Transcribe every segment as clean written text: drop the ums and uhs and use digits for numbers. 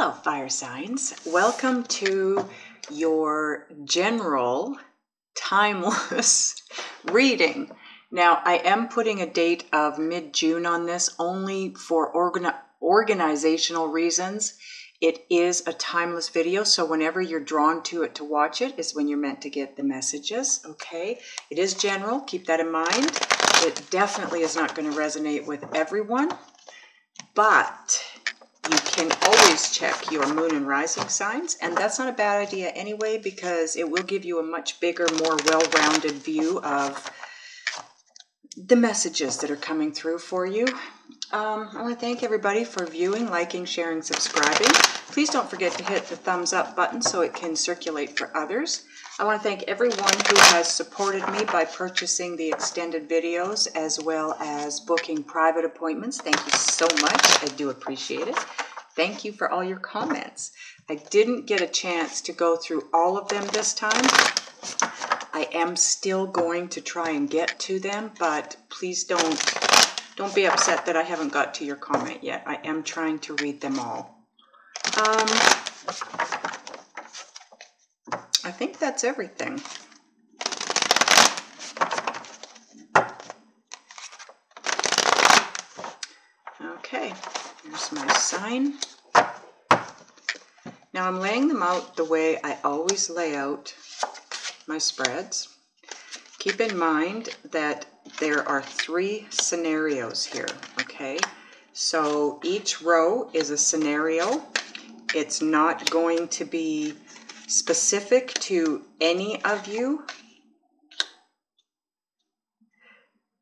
Hello, fire signs. Welcome to your general timeless reading. Now, I am putting a date of mid-June on this only for organizational reasons. It is a timeless video, so whenever you're drawn to it to watch it is when you're meant to get the messages, okay? It is general, keep that in mind. It definitely is not going to resonate with everyone, but you can always check your moon and rising signs, and that's not a bad idea anyway, because it will give you a much bigger, more well-rounded view of the messages that are coming through for you. I want to thank everybody for viewing, liking, sharing, subscribing. Please don't forget to hit the thumbs up button so it can circulate for others. I want to thank everyone who has supported me by purchasing the extended videos as well as booking private appointments. Thank you so much. I do appreciate it. Thank you for all your comments. I didn't get a chance to go through all of them this time. I am still going to try and get to them, but please don't be upset that I haven't got to your comment yet. I am trying to read them all. I think that's everything. Okay, here's my sign. Now I'm laying them out the way I always lay out my spreads. Keep in mind that there are 3 scenarios here, okay? So each row is a scenario. It's not going to be specific to any of you.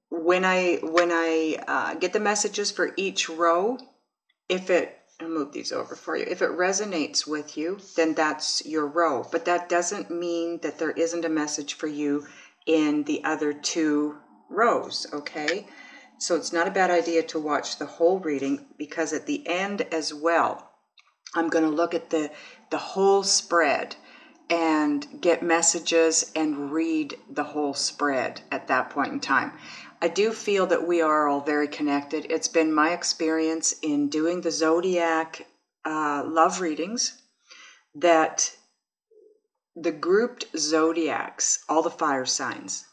When I get the messages for each row, I'll move these over for you. If it resonates with you, then that's your row. But that doesn't mean that there isn't a message for you in the other 2 rows, okay? So it's not a bad idea to watch the whole reading, because at the end as well, I'm going to look at the whole spread and get messages and read the whole spread at that point in time. I do feel that we are all very connected. It's been my experience in doing the zodiac love readings that the grouped zodiacs, all the fire signs,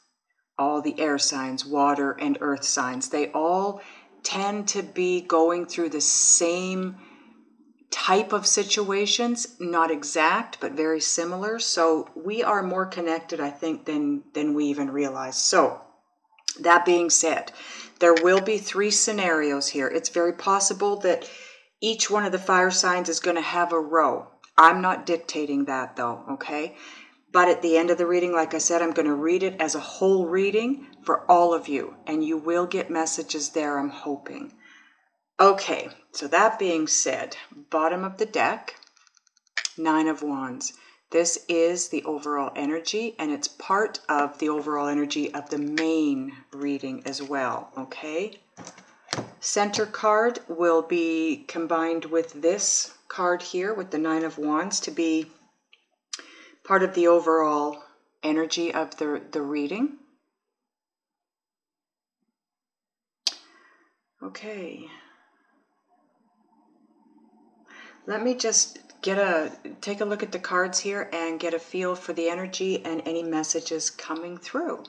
all the air signs, water and earth signs, they all tend to be going through the same type of situations, not exact, but very similar. So we are more connected, I think, than we even realize. So that being said, there will be 3 scenarios here. It's very possible that each one of the fire signs is going to have a row. I'm not dictating that though, okay? But at the end of the reading, like I said, I'm going to read it as a whole reading for all of you, and you will get messages there, I'm hoping. Okay, so that being said, bottom of the deck, 9 of Wands. This is the overall energy, and it's part of the overall energy of the main reading as well, okay? Center card will be combined with this card here with the 9 of Wands to be part of the overall energy of the reading. Okay. Let me just take a look at the cards here and get a feel for the energy and any messages coming through.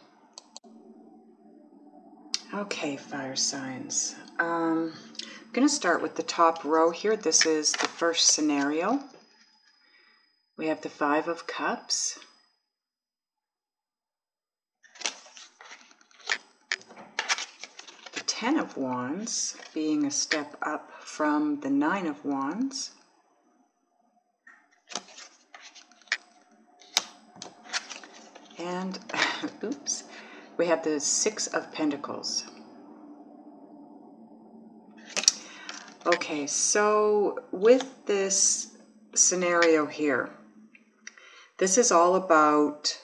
Okay, fire signs. I'm going to start with the top row here. This is the first scenario. We have the 5 of Cups. The 10 of Wands being a step up from the 9 of Wands. And, oops, we have the 6 of Pentacles. Okay, so with this scenario here, this is all about,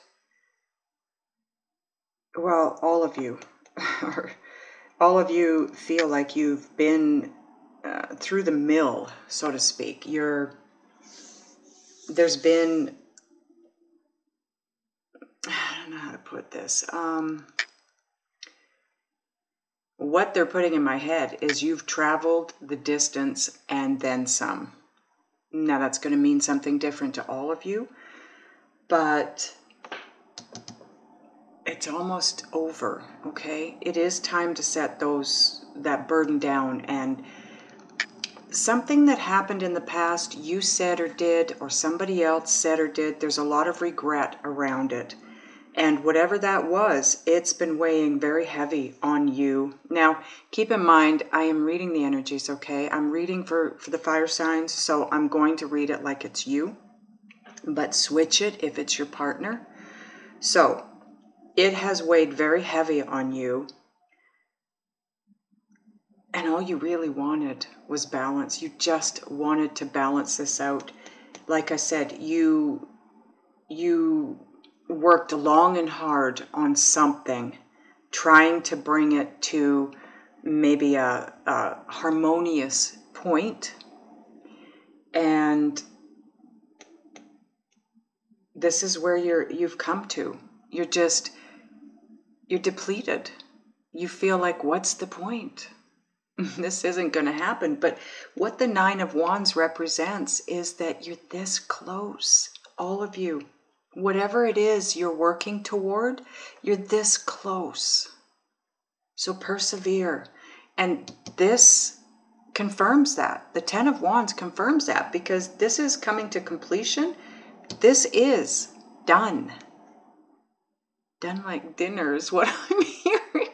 well, all of you. All of you feel like you've been through the mill, so to speak. There's been, I don't know how to put this. What they're putting in my head is you've traveled the distance and then some. Now that's going to mean something different to all of you, but it's almost over, okay? It is time to set that burden down, and something that happened in the past you said or did, or somebody else said or did, there's a lot of regret around it. And whatever that was, it's been weighing very heavy on you. Now, keep in mind, I am reading the energies, okay? I'm reading for the fire signs, so I'm going to read it like it's you, but switch it if it's your partner. So, it has weighed very heavy on you, and all you really wanted was balance. You just wanted to balance this out. Like I said, you worked long and hard on something, trying to bring it to maybe a harmonious point, and this is where you've come to. You're depleted. You feel like, what's the point? This isn't going to happen. But what the Nine of Wands represents is that you're this close, all of you. Whatever it is you're working toward, you're this close. So persevere. And this confirms that. The Ten of Wands confirms that, because this is coming to completion. This is done. Done like dinner is what I'm hearing.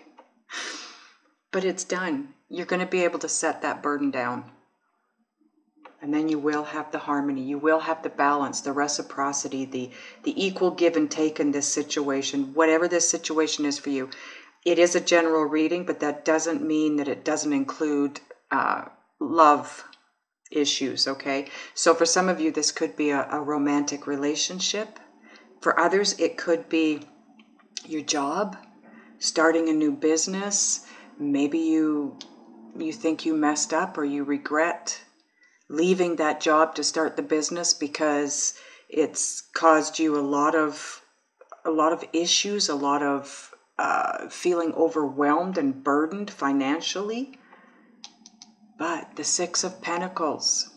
But it's done. You're going to be able to set that burden down. And then you will have the harmony. You will have the balance, the reciprocity, the equal give and take in this situation. Whatever this situation is for you. It is a general reading, but that doesn't mean that it doesn't include love issues, okay? So for some of you, this could be a romantic relationship. For others, it could be your job, starting a new business. Maybe you think you messed up, or you regret leaving that job to start the business because it's caused you a lot of issues, a lot of feeling overwhelmed and burdened financially. But the Six of Pentacles,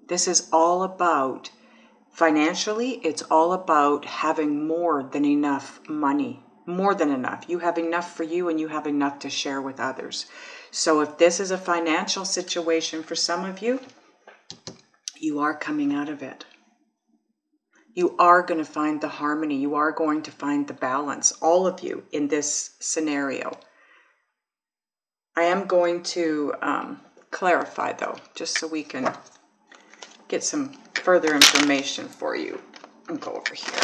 this is all about, financially, it's all about having more than enough money. More than enough. You have enough for you, and you have enough to share with others. So if this is a financial situation for some of you, you are coming out of it. You are going to find the harmony. You are going to find the balance, all of you, in this scenario. I am going to clarify, though, just so we can get some further information for you. I'll go over here.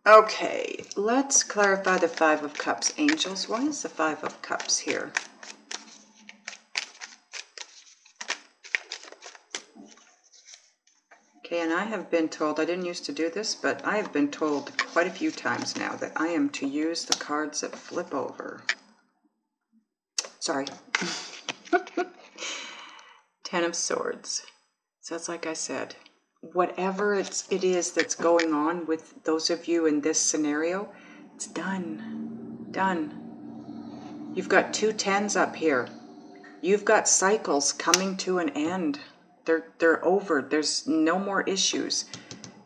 Okay, let's clarify the Five of Cups, angels. Why is the Five of Cups here? Okay, and I have been told, I didn't used to do this, but I have been told quite a few times now that I am to use the cards that flip over. Sorry. Ten of Swords. So that's like I said. Whatever it is that's going on with those of you in this scenario, it's done. Done. You've got two tens up here. You've got cycles coming to an end. They're over. There's no more issues.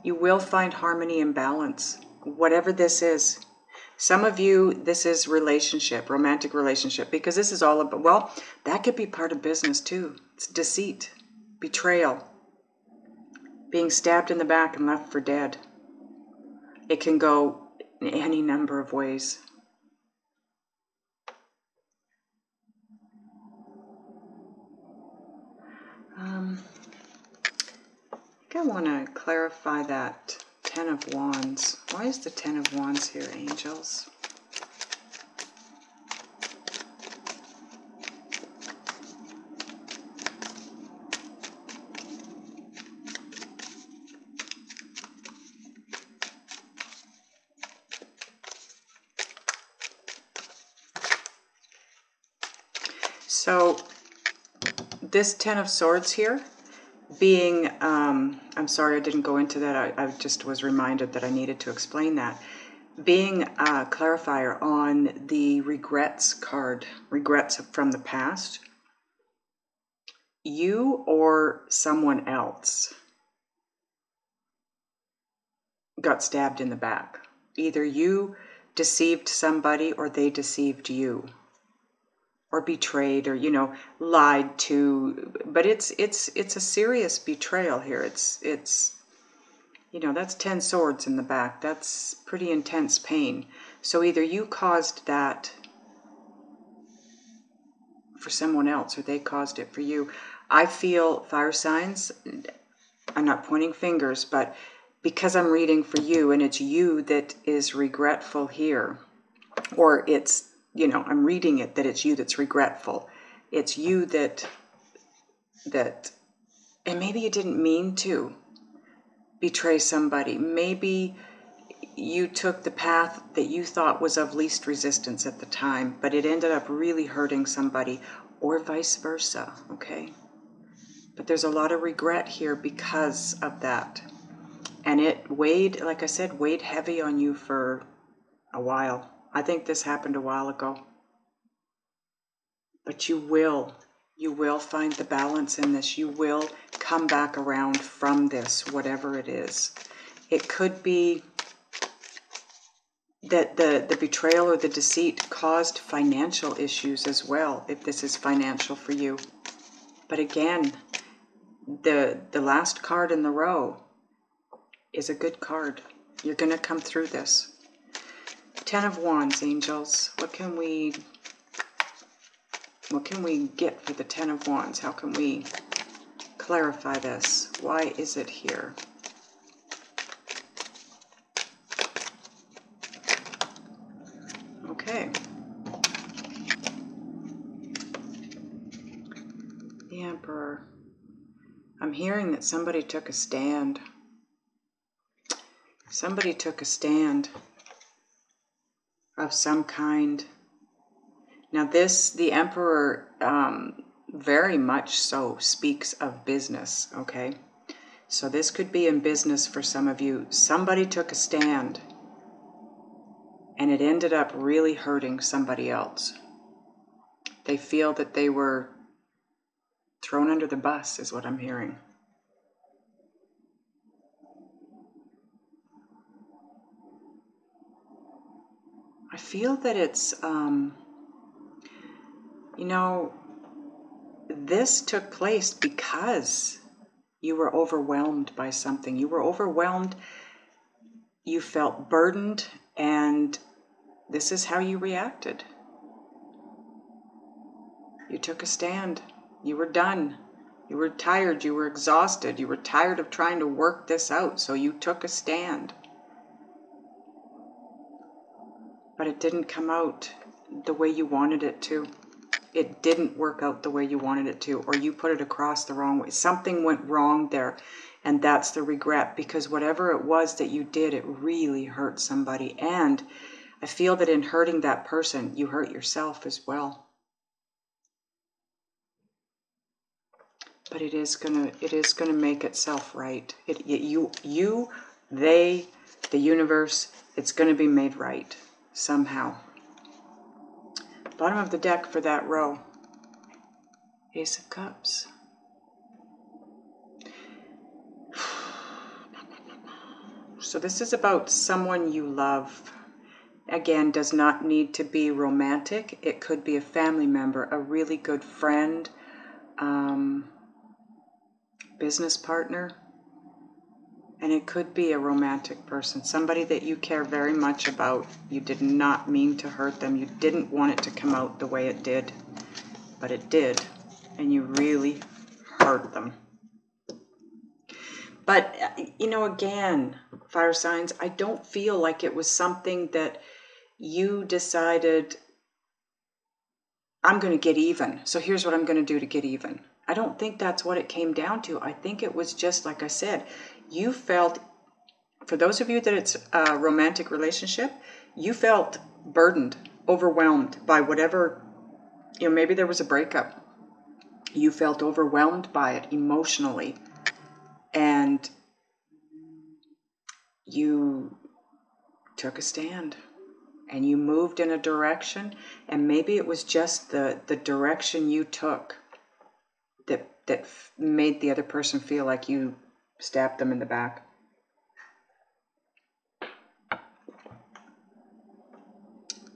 You will find harmony and balance, whatever this is. Some of you, this is relationship, romantic relationship, because this is all about, well, that could be part of business too. It's deceit, betrayal, being stabbed in the back and left for dead. It can go in any number of ways. I think I want to clarify that Ten of Wands. Why is the Ten of Wands here, angels? So this Ten of Swords here being, I'm sorry I didn't go into that. I just was reminded that I needed to explain that. Being a clarifier on the regrets card, regrets from the past, you or someone else got stabbed in the back. Either you deceived somebody or they deceived you, or betrayed, or, you know, lied to. But it's a serious betrayal here. It's you know, that's 10 swords in the back. That's pretty intense pain. So either you caused that for someone else or they caused it for you. I feel, fire signs, I'm not pointing fingers, but because I'm reading for you and it's you that is regretful here, or it's, you know, I'm reading it that it's you that's regretful. It's you that, and maybe you didn't mean to betray somebody. Maybe you took the path that you thought was of least resistance at the time, but it ended up really hurting somebody, or vice versa, okay? But there's a lot of regret here because of that. And it weighed, like I said, weighed heavy on you for a while. I think this happened a while ago. But you will find the balance in this. You will come back around from this, whatever it is. It could be that the betrayal or the deceit caused financial issues as well, if this is financial for you. But again, the last card in the row is a good card. You're going to come through this. 10 of Wands, angels. What can we get for the 10 of Wands? How can we clarify this? Why is it here? Okay. The Emperor. I'm hearing that somebody took a stand. Somebody took a stand of some kind. Now this, the Emperor, very much so speaks of business, okay? So this could be in business for some of you. Somebody took a stand and it ended up really hurting somebody else. They feel that they were thrown under the bus, is what I'm hearing. I feel that it's, you know, this took place because you were overwhelmed by something. You were overwhelmed, you felt burdened, and this is how you reacted. You took a stand. You were done. You were tired. You were exhausted. You were tired of trying to work this out, so you took a stand. But it didn't come out the way you wanted it to. It didn't work out the way you wanted it to, or you put it across the wrong way. Something went wrong there, and that's the regret, because whatever it was that you did, it really hurt somebody. And I feel that in hurting that person, you hurt yourself as well. But it is gonna make itself right. They, the universe, it's gonna be made right somehow. Bottom of the deck for that row. Ace of Cups. So this is about someone you love. Again, does not need to be romantic. It could be a family member, a really good friend, business partner, and it could be a romantic person, somebody that you care very much about. You did not mean to hurt them. You didn't want it to come out the way it did, but it did, and you really hurt them. But, you know, again, fire signs, I don't feel like it was something that you decided, I'm going to get even, so here's what I'm going to do to get even. I don't think that's what it came down to. I think it was just, like I said, you felt, for those of you that it's a romantic relationship, you felt burdened, overwhelmed by whatever, you know, maybe there was a breakup. You felt overwhelmed by it emotionally, and you took a stand and you moved in a direction, and maybe it was just the direction you took that made the other person feel like you stabbed them in the back.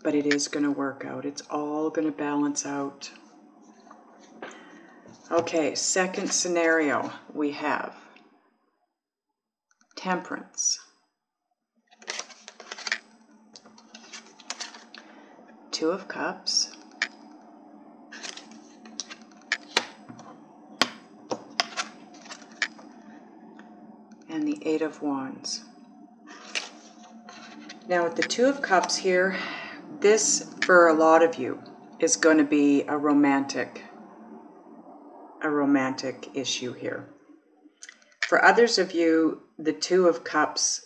But it is going to work out. It's all going to balance out. Okay, second scenario we have Temperance. Two of Cups. And the Eight of Wands. Now with the Two of Cups here, this for a lot of you is going to be a romantic issue here. For others of you, the Two of Cups,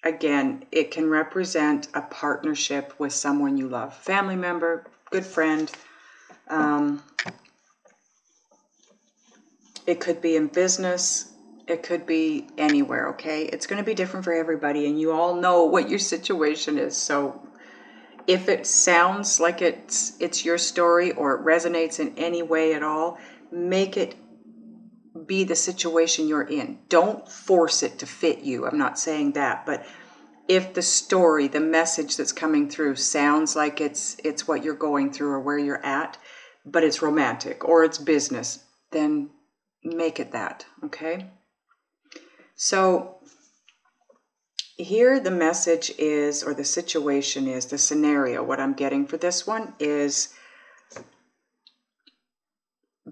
again, it can represent a partnership with someone you love. Family member, good friend. It could be in business. It could be anywhere, okay? It's going to be different for everybody, and you all know what your situation is. So if it sounds like it's your story or it resonates in any way at all, make it be the situation you're in. Don't force it to fit you. I'm not saying that, but if the story, the message that's coming through sounds like it's what you're going through or where you're at, but it's romantic or it's business, then make it that, okay? So here the message is, or the situation is, the scenario, what I'm getting for this one is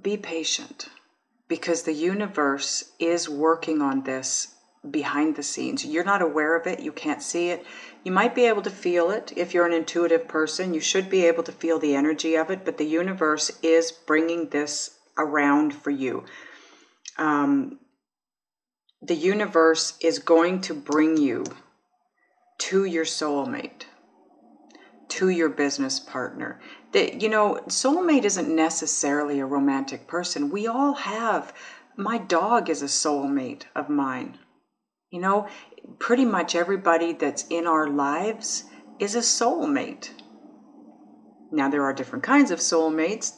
be patient, because the universe is working on this behind the scenes. You're not aware of it. You can't see it. You might be able to feel it. If you're an intuitive person, you should be able to feel the energy of it, but the universe is bringing this around for you. The universe is going to bring you to your soulmate, to your business partner. Soulmate isn't necessarily a romantic person. We all have. My dog is a soulmate of mine. Pretty much everybody that's in our lives is a soulmate. Now, there are different kinds of soulmates.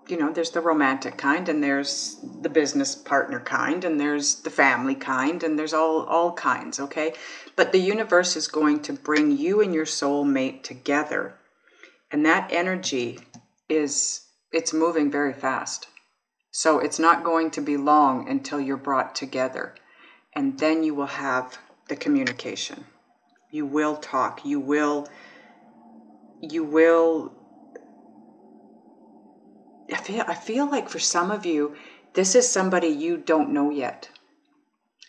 There's the romantic kind, and there's the business partner kind, and there's the family kind, and there's all kinds, okay? But the universe is going to bring you and your soulmate together, and that energy it's moving very fast. So it's not going to be long until you're brought together, and then you will have the communication. You will talk. You will I feel like for some of you, this is somebody you don't know yet.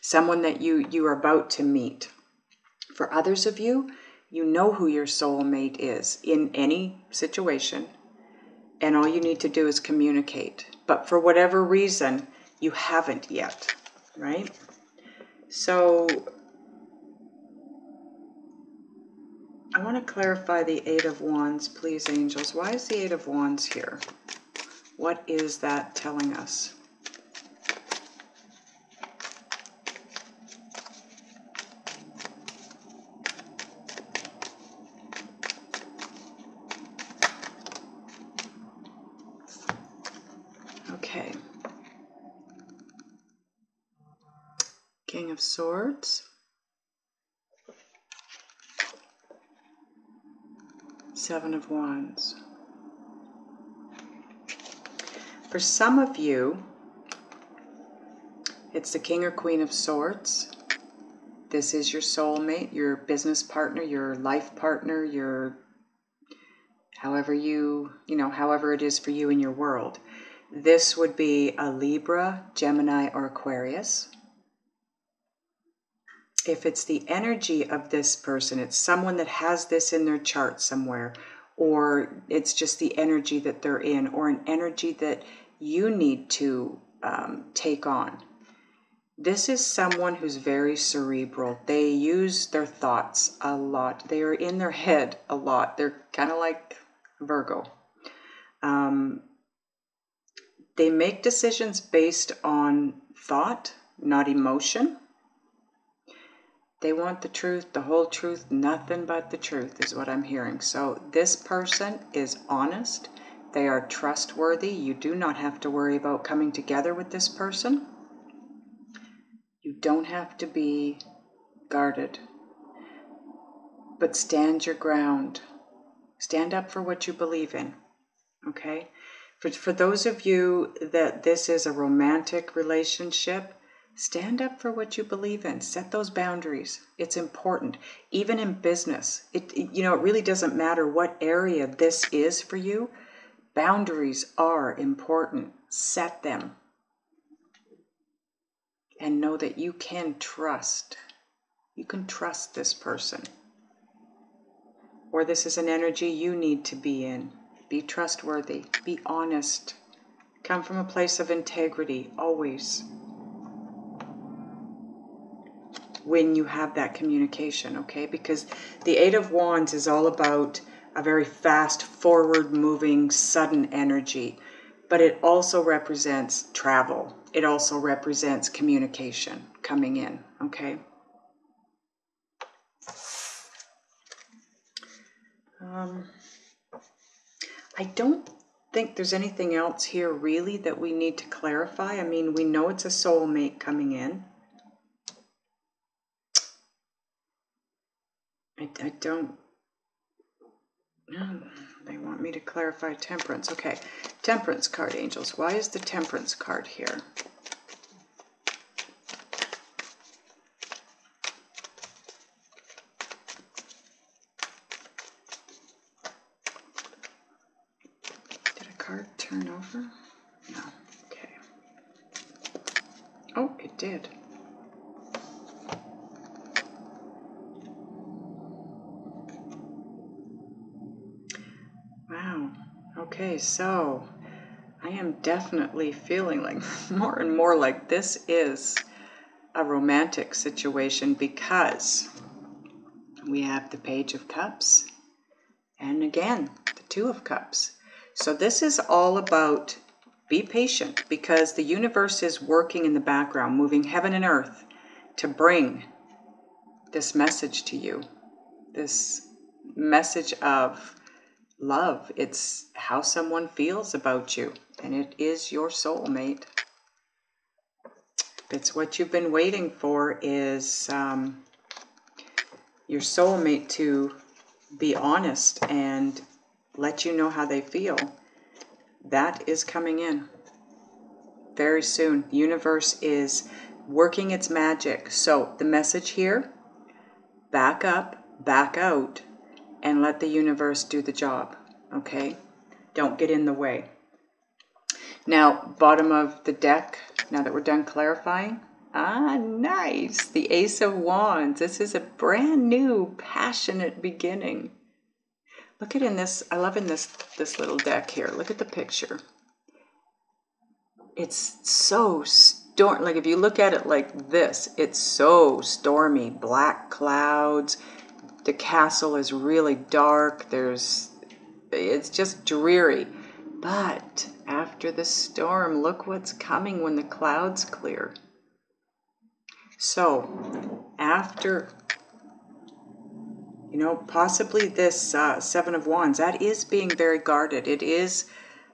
Someone that you are about to meet. For others of you, you know who your soulmate is in any situation, and all you need to do is communicate. But for whatever reason, you haven't yet, right? So I want to clarify the Eight of Wands, please, angels. Why is the Eight of Wands here? What is that telling us? Okay. King of Swords. Seven of Wands. For some of you, it's the King or Queen of Swords. This is your soulmate, your business partner, your life partner, your however it is for you in your world. This would be a Libra, Gemini, or Aquarius. If it's the energy of this person, it's someone that has this in their chart somewhere, or it's just the energy that they're in, or an energy that you need to take on. This is someone who's very cerebral. They use their thoughts a lot. They are in their head a lot. They're kind of like Virgo. They make decisions based on thought, not emotion. They want the truth, the whole truth, nothing but the truth is what I'm hearing. So this person is honest. They are trustworthy. You do not have to worry about coming together with this person. You don't have to be guarded. But stand your ground. Stand up for what you believe in. Okay? For those of you that this is a romantic relationship, stand up for what you believe in. Set those boundaries. It's important. Even in business, it really doesn't matter what area this is for you. Boundaries are important. Set them. And know that you can trust. You can trust this person. Or this is an energy you need to be in. Be trustworthy. Be honest. Come from a place of integrity, always. When you have that communication, okay? Because the Eight of Wands is all about a very fast, forward-moving, sudden energy. But it also represents travel. It also represents communication coming in, okay? I don't think there's anything else here really that we need to clarify. I mean, we know it's a soulmate coming in. I don't... No, they want me to clarify Temperance. Okay, Temperance card, angels. Why is the Temperance card here? Did a card turn over? No. Okay. Oh, it did. Wow. Okay, so I am definitely feeling like more and more like this is a romantic situation because we have the Page of Cups and again, the Two of Cups. So this is all about be patient because the universe is working in the background, moving heaven and earth to bring this message to you, this message of love. It's how someone feels about you, and it is your soulmate. It's what you've been waiting for is your soulmate to be honest and let you know how they feel. That is coming in very soon. The universe is working its magic. So the message here, back up, back out, and let the universe do the job, okay? Don't get in the way. Now, bottom of the deck, now that we're done clarifying. Ah, nice. The Ace of Wands. This is a brand new, passionate beginning. Look at in this, I love in this little deck here. Look at the picture. It's so stormy. Like if you look at it like this, it's so stormy. Black clouds. The castle is really dark. It's just dreary. But after the storm, look what's coming when the clouds clear. So after, possibly this Seven of Wands, that is being very guarded. It is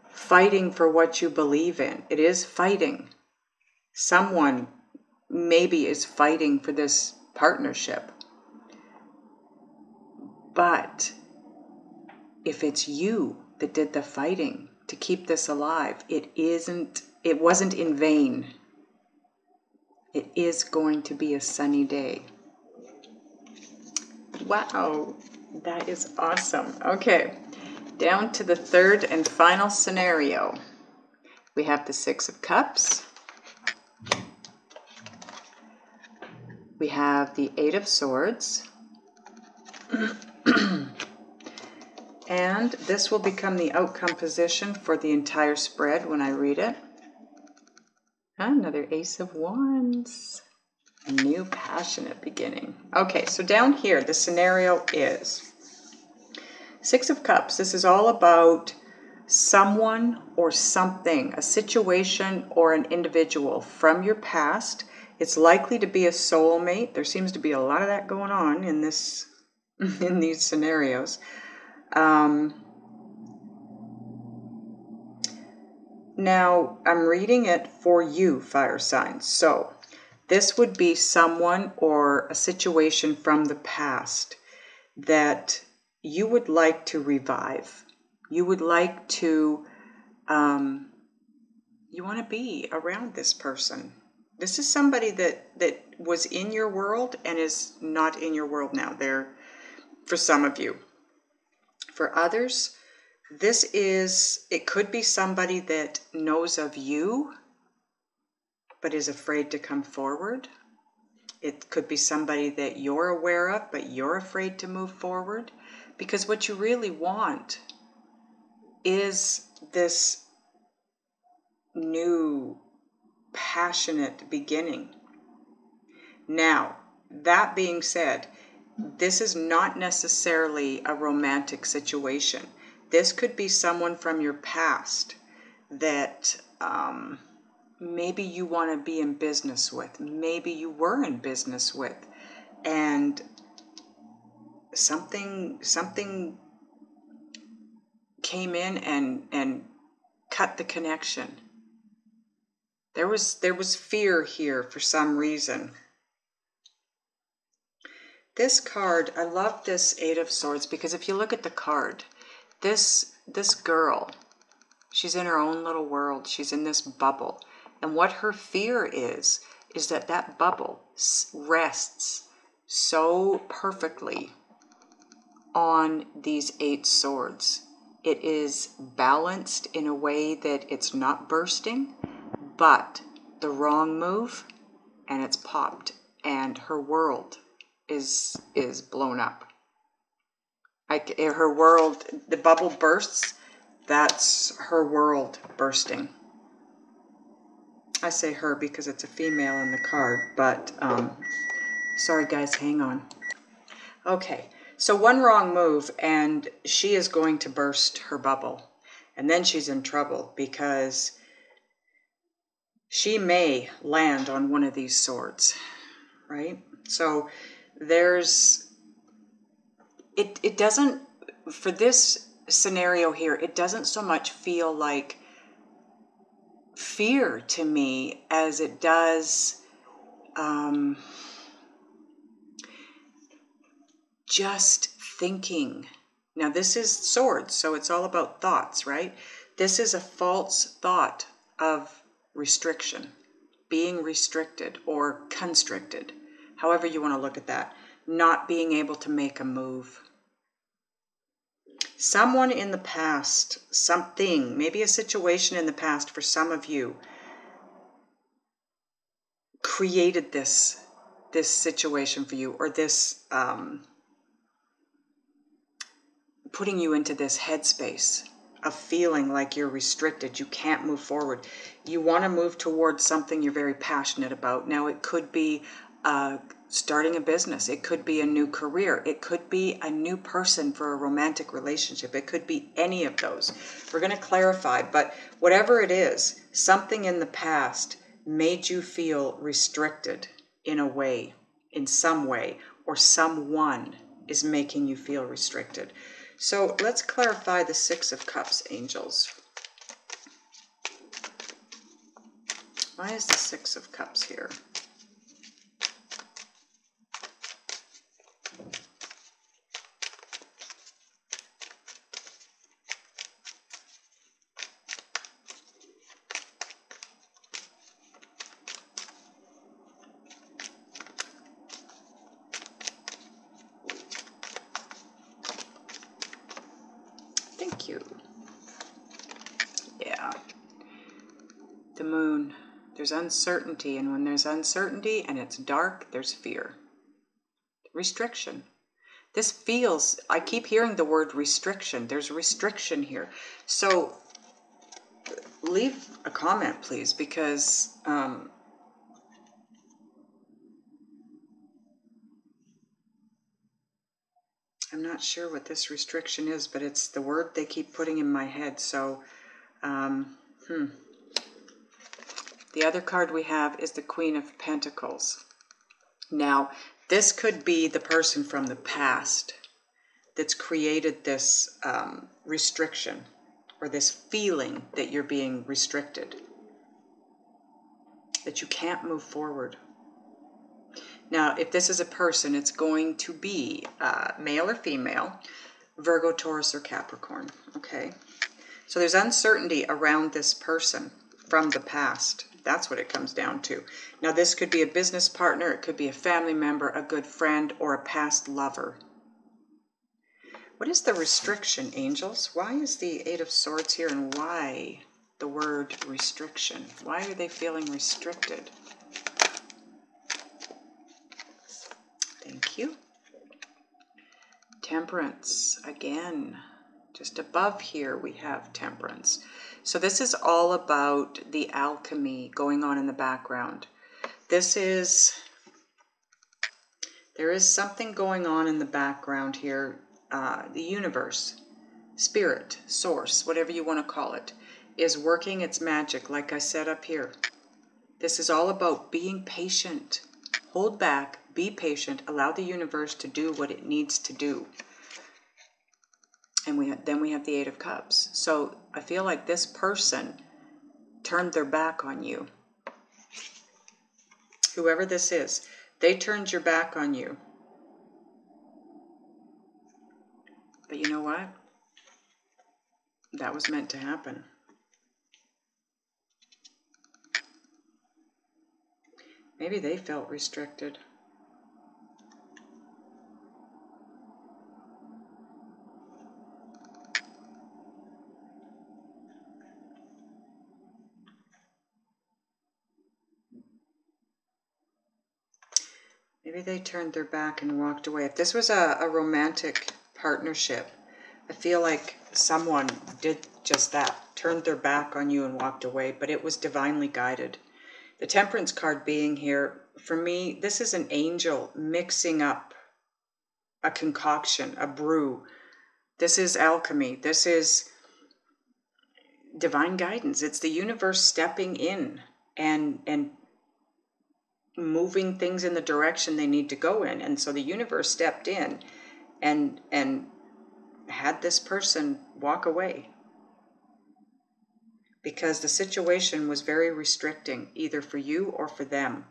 fighting for what you believe in. It is fighting. Someone maybe is fighting for this partnership. But if it's you that did the fighting to keep this alive, it wasn't in vain. It is going to be a sunny day. Wow, that is awesome. Okay, down to the third and final scenario. We have the Six of Cups. We have the Eight of Swords. And this will become the outcome position for the entire spread when I read it. Another Ace of Wands. A new passionate beginning. Okay, so down here, the scenario is Six of Cups. This is all about someone or something, a situation or an individual from your past. It's likely to be a soulmate. There seems to be a lot of that going on in this, in these scenarios. Now, I'm reading it for you, fire signs. So, this would be someone or a situation from the past that you would like to revive. You would like to, you want to be around this person. This is somebody that was in your world and is not in your world now. They're, for some of you. For others, it could be somebody that knows of you, but is afraid to come forward. It could be somebody that you're aware of, but you're afraid to move forward. Because what you really want is this new, passionate beginning. Now, that being said, this is not necessarily a romantic situation. This could be someone from your past that maybe you want to be in business with. Maybe you were in business with. And something came in and cut the connection. There was fear here for some reason. This card, I love this Eight of Swords, because if you look at the card, this girl, she's in her own little world. She's in this bubble. And what her fear is that bubble rests so perfectly on these 8 swords. It is balanced in a way that it's not bursting, but the wrong move and it's popped, and her world is blown up. Like her world, the bubble bursts, that's her world bursting. I say her because it's a female in the card, but sorry guys, hang on. Okay, so one wrong move and she is going to burst her bubble. And then she's in trouble because she may land on one of these swords, right? So it doesn't, for this scenario here, it doesn't so much feel like fear to me as it does just thinking. Now this is swords, so it's all about thoughts, right? This is a false thought of restriction, being restricted or constricted, however you want to look at that, not being able to make a move. Someone in the past, something, maybe a situation in the past for some of you, created this situation for you, or this putting you into this headspace of feeling like you're restricted, you can't move forward. You want to move towards something you're very passionate about. Now it could be starting a business, it could be a new career, it could be a new person for a romantic relationship, it could be any of those. We're going to clarify, but whatever it is, something in the past made you feel restricted in a way, in some way, or someone is making you feel restricted. So let's clarify the Six of Cups, angels. Why is the Six of Cups here? Thank you. Yeah. The moon. There's uncertainty, and when there's uncertainty and it's dark, there's fear. Restriction. This feels, I keep hearing the word restriction. There's restriction here. So leave a comment, please, because I'm not sure what this restriction is, but it's the word they keep putting in my head. So, the other card we have is the Queen of Pentacles. Now, this could be the person from the past that's created this restriction, or this feeling that you're being restricted, that you can't move forward. Now, if this is a person, it's going to be male or female, Virgo, Taurus, or Capricorn, okay? So there's uncertainty around this person from the past. That's what it comes down to. Now, this could be a business partner, it could be a family member, a good friend, or a past lover. What is the restriction, angels? Why is the Eight of Swords here, and why the word restriction? Why are they feeling restricted? Thank you. Temperance, again. Just above here we have Temperance. So this is all about the alchemy going on in the background. There is something going on in the background here. The universe, spirit, source, whatever you want to call it, is working its magic, like I said up here. This is all about being patient. Hold back, be patient, allow the universe to do what it needs to do. And then we have the Eight of Cups. So I feel like this person turned their back on you. Whoever this is, they turned your back on you. But you know what? That was meant to happen. Maybe they felt restricted. Maybe they turned their back and walked away. If this was a romantic partnership, I feel like someone did just that, turned their back on you and walked away, but it was divinely guided. The Temperance card being here, for me, this is an angel mixing up a concoction, a brew. This is alchemy. This is divine guidance. It's the universe stepping in and moving things in the direction they need to go in. And so the universe stepped in and had this person walk away because the situation was very restricting, either for you or for them.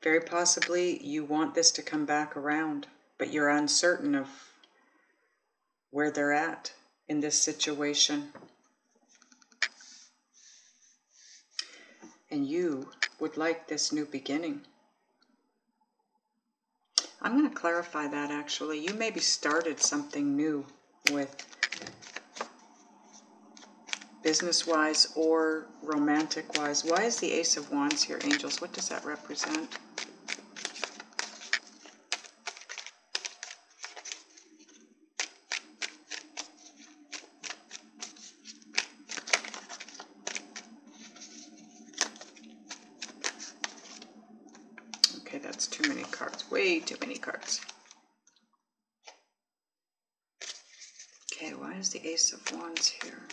Very possibly you want this to come back around, but you're uncertain of where they're at in this situation. And you would like this new beginning. I'm going to clarify that actually. You maybe started something new with business-wise or romantic-wise. Why is the Ace of Wands here, angels? What does that represent? Okay, that's too many cards. Way too many cards. Okay, why is the Ace of Wands here?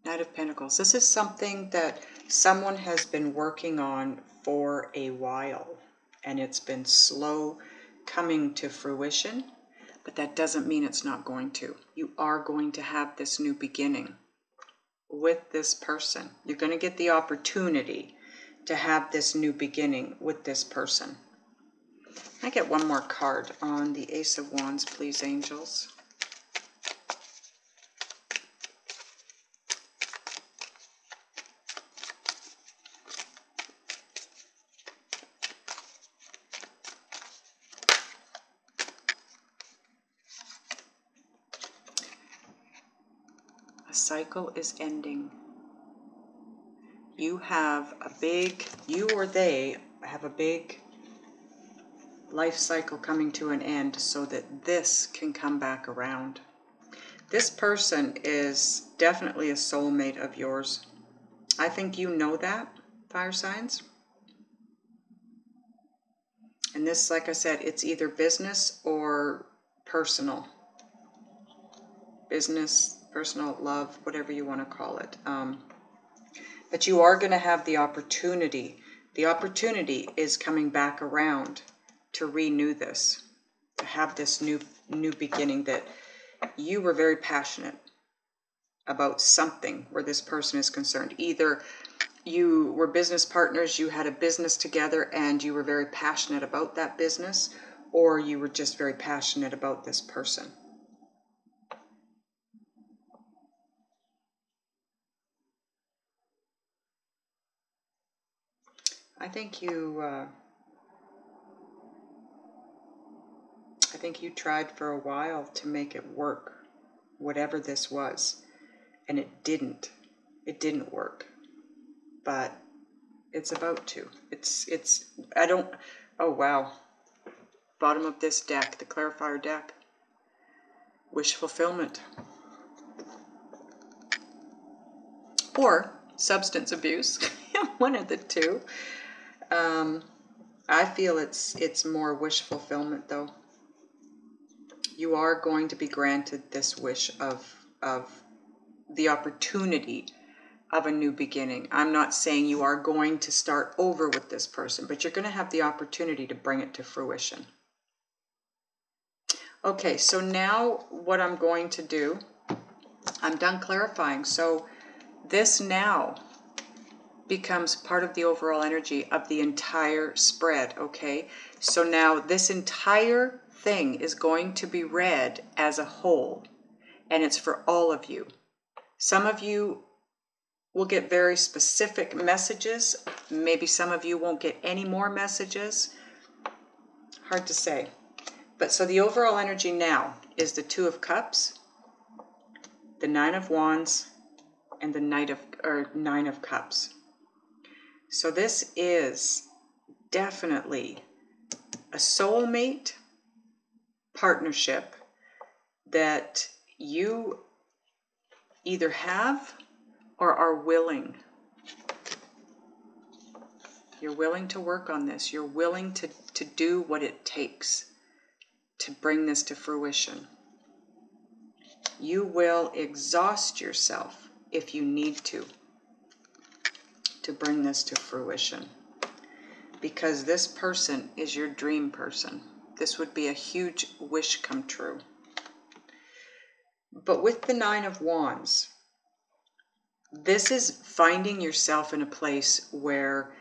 Knight of Pentacles. This is something that someone has been working on for a while, and it's been slow coming to fruition, but that doesn't mean it's not going to. You are going to have this new beginning with this person. You're going to get the opportunity to have this new beginning with this person. Can I get one more card on the Ace of Wands, please, angels? Cycle is ending. You have a big, you or they have a big life cycle coming to an end so that this can come back around. This person is definitely a soulmate of yours. I think you know that, fire signs. And this, like I said, it's either business or personal. Business, personal, love, whatever you want to call it. But you are going to have the opportunity. The opportunity is coming back around to renew this, to have this new beginning, that you were very passionate about something where this person is concerned. Either you were business partners, you had a business together and you were very passionate about that business, or you were just very passionate about this person. I think you tried for a while to make it work, whatever this was, and it didn't work, but it's about to. Oh wow, bottom of this deck, the clarifier deck, wish fulfillment, or substance abuse, one of the two. I feel it's more wish fulfillment though. You are going to be granted this wish of the opportunity of a new beginning. I'm not saying you are going to start over with this person, but you're going to have the opportunity to bring it to fruition. Okay, so now what I'm going to do, I'm done clarifying. So this now becomes part of the overall energy of the entire spread, okay? So now this entire thing is going to be read as a whole, and it's for all of you. Some of you will get very specific messages. Maybe some of you won't get any more messages. Hard to say. But so the overall energy now is the Two of Cups, the Nine of Wands, and the Nine of Cups. So this is definitely a soulmate partnership that you either have or are willing. You're willing to work on this. You're willing to do what it takes to bring this to fruition. You will exhaust yourself if you need to bring this to fruition. Because this person is your dream person. This would be a huge wish come true. But with the Nine of Wands, this is finding yourself in a place where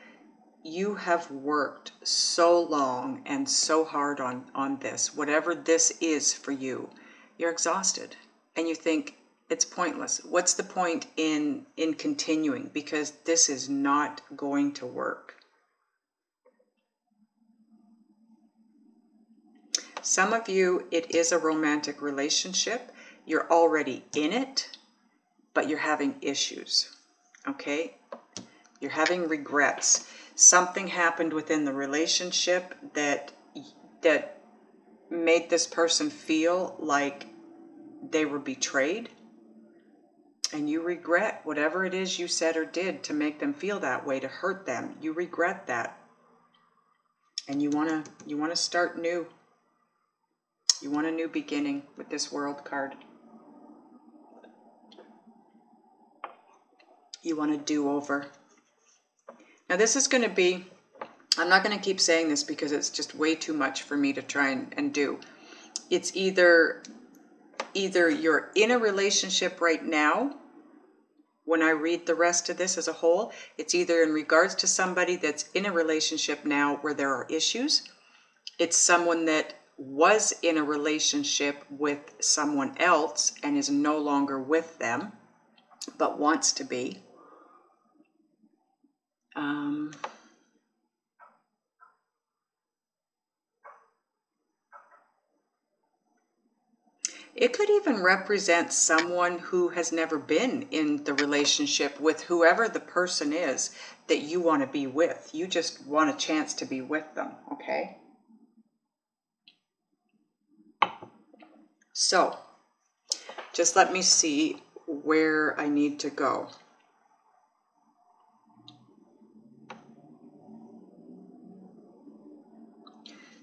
you have worked so long and so hard on this. Whatever this is for you, you're exhausted. And you think, it's pointless. What's the point in continuing? Because this is not going to work. Some of you, it is a romantic relationship. You're already in it, but you're having issues, okay? You're having regrets. Something happened within the relationship that made this person feel like they were betrayed. And you regret whatever it is you said or did to make them feel that way, to hurt them. You regret that. And you want to start new. You want a new beginning with this World card. You want a do-over. Now this is going to be, I'm not going to keep saying this because it's just way too much for me to try and do. It's either you're in a relationship right now. When I read the rest of this as a whole, it's either in regards to somebody that's in a relationship now where there are issues. It's someone that was in a relationship with someone else and is no longer with them, but wants to be. It could even represent someone who has never been in the relationship with whoever the person is that you want to be with. You just want a chance to be with them, okay? So just let me see where I need to go.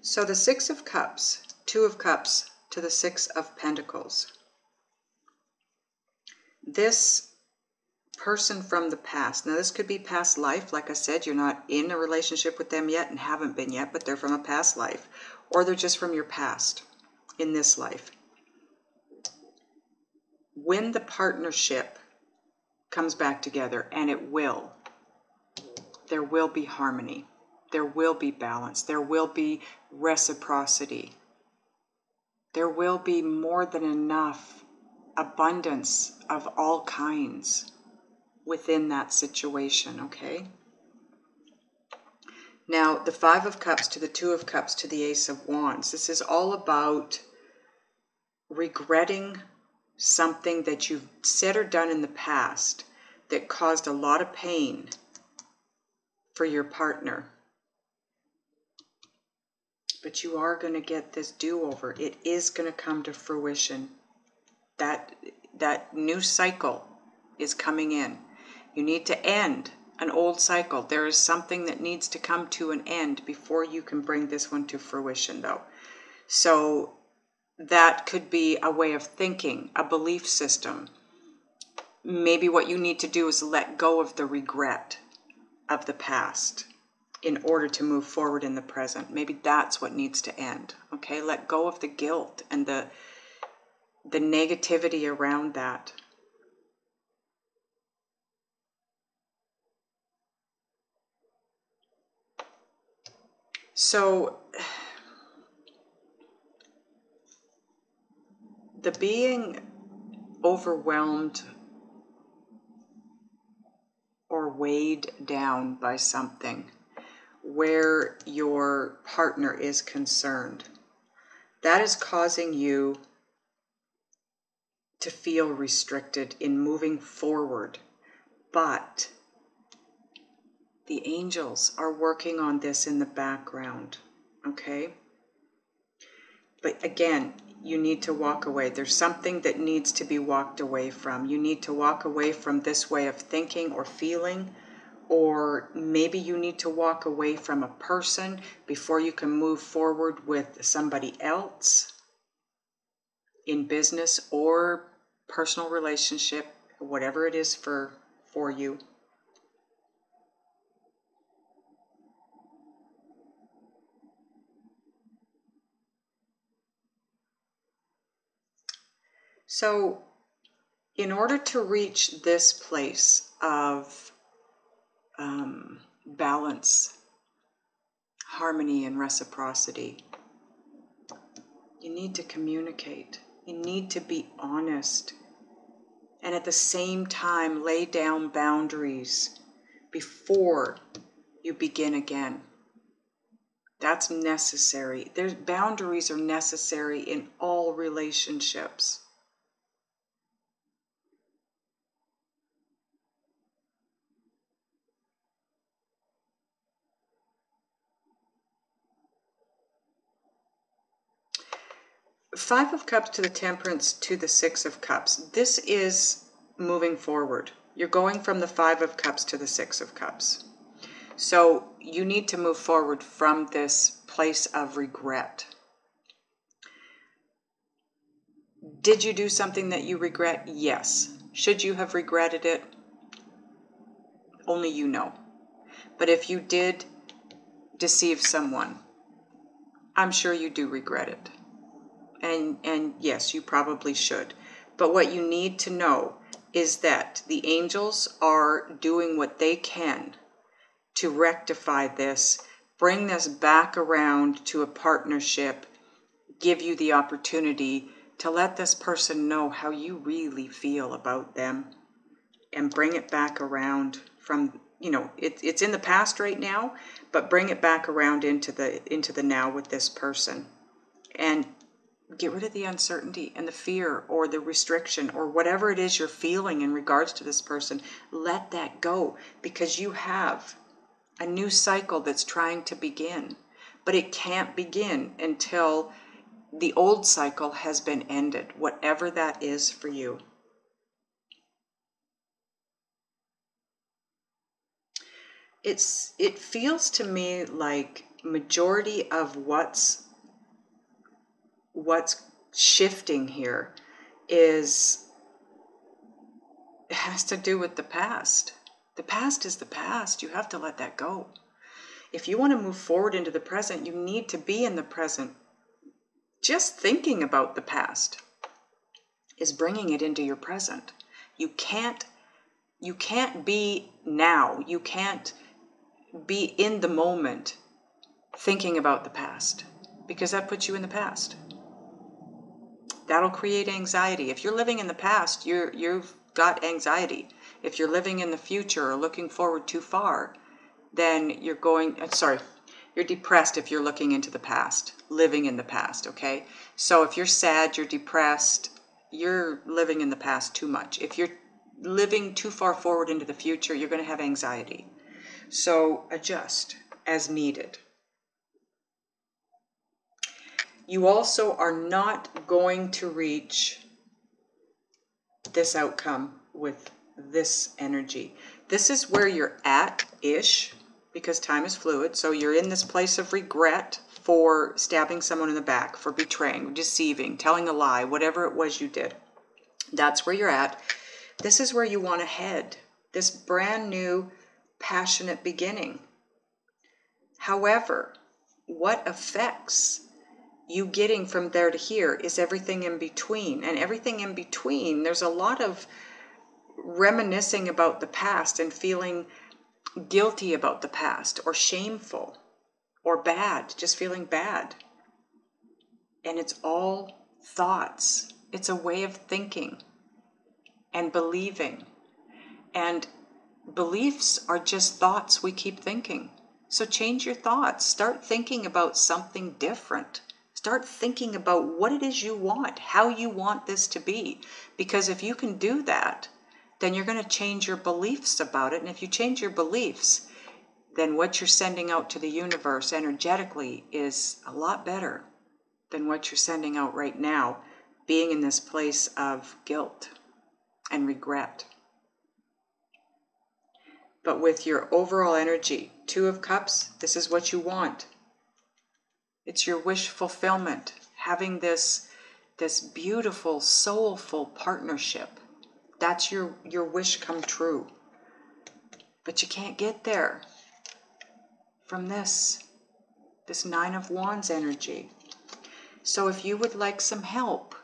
So the Six of Cups, Two of Cups to the Six of Pentacles. This person from the past, now this could be past life, like I said, you're not in a relationship with them yet and haven't been yet, but they're from a past life, or they're just from your past in this life. When the partnership comes back together, and it will, there will be harmony, there will be balance, there will be reciprocity, there will be more than enough abundance of all kinds within that situation, okay? Now, the Five of Cups to the Two of Cups to the Ace of Wands. This is all about regretting something that you've said or done in the past that caused a lot of pain for your partner. But you are going to get this do-over. It is going to come to fruition. That new cycle is coming in. You need to end an old cycle. There is something that needs to come to an end before you can bring this one to fruition, though. So that could be a way of thinking, a belief system. Maybe what you need to do is let go of the regret of the past in order to move forward in the present. Maybe that's what needs to end. Okay, let go of the guilt and the negativity around that. So the being overwhelmed or weighed down by something where your partner is concerned, that is causing you to feel restricted in moving forward. But the angels are working on this in the background, okay? But again, you need to walk away. There's something that needs to be walked away from. You need to walk away from this way of thinking or feeling, or maybe you need to walk away from a person before you can move forward with somebody else in business or personal relationship, whatever it is for you. So in order to reach this place of balance, harmony, and reciprocity, you need to communicate. You need to be honest. And at the same time, lay down boundaries before you begin again. That's necessary. Boundaries are necessary in all relationships. Five of Cups to the Temperance to the Six of Cups. This is moving forward. You're going from the Five of Cups to the Six of Cups. So you need to move forward from this place of regret. Did you do something that you regret? Yes. Should you have regretted it? Only you know. But if you did deceive someone, I'm sure you do regret it. And yes, you probably should. But what you need to know is that the angels are doing what they can to rectify this, bring this back around to a partnership, give you the opportunity to let this person know how you really feel about them, and bring it back around from, it's in the past right now, but bring it back around into the now with this person. And get rid of the uncertainty and the fear or the restriction or whatever it is you're feeling in regards to this person. Let that go, because you have a new cycle that's trying to begin. But it can't begin until the old cycle has been ended, whatever that is for you. It feels to me like majority of what's shifting here has to do with the past. The past is the past. You have to let that go. If you want to move forward into the present, you need to be in the present. Just thinking about the past is bringing it into your present. You can't be now. You can't be in the moment thinking about the past, because that puts you in the past. That'll create anxiety. If you're living in the past, you've got anxiety. If you're living in the future or looking forward too far, then you're depressed if you're looking into the past, living in the past, okay? So if you're sad, you're depressed, you're living in the past too much. If you're living too far forward into the future, you're going to have anxiety. So adjust as needed. You also are not going to reach this outcome with this energy. This is where you're at-ish, because time is fluid. So you're in this place of regret for stabbing someone in the back, for betraying, deceiving, telling a lie, whatever it was you did. That's where you're at. This is where you want to head. This brand new, passionate beginning. However, what affects you getting from there to here is everything in between. And everything in between, there's a lot of reminiscing about the past and feeling guilty about the past, or shameful, or bad, just feeling bad. And it's all thoughts. It's a way of thinking and believing. And beliefs are just thoughts we keep thinking. So change your thoughts. Start thinking about something different. Start thinking about what it is you want, how you want this to be. Because if you can do that, then you're going to change your beliefs about it. And if you change your beliefs, then what you're sending out to the universe energetically is a lot better than what you're sending out right now, being in this place of guilt and regret. But with your overall energy, 2 of Cups, this is what you want. It's your wish fulfillment, having this beautiful, soulful partnership. That's your wish come true. But you can't get there from this 9 of Wands energy. So if you would like some help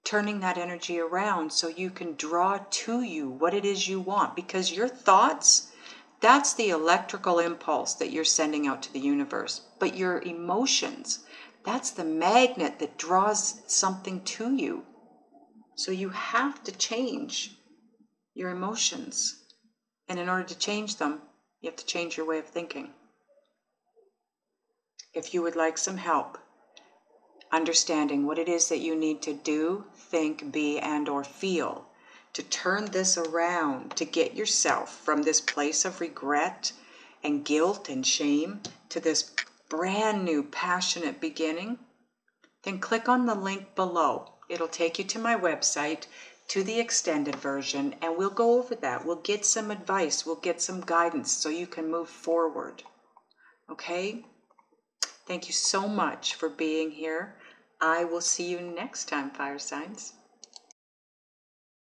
turning that energy around so you can draw to you what it is you want, because your thoughts, that's the electrical impulse that you're sending out to the universe. But your emotions, that's the magnet that draws something to you. So you have to change your emotions. And in order to change them, you have to change your way of thinking. If you would like some help understanding what it is that you need to do, think, be, and or feel to turn this around, to get yourself from this place of regret and guilt and shame to this brand new passionate beginning, then click on the link below. It'll take you to my website, to the extended version, and we'll go over that. We'll get some advice, we'll get some guidance so you can move forward. Okay? Thank you so much for being here. I will see you next time, fire signs.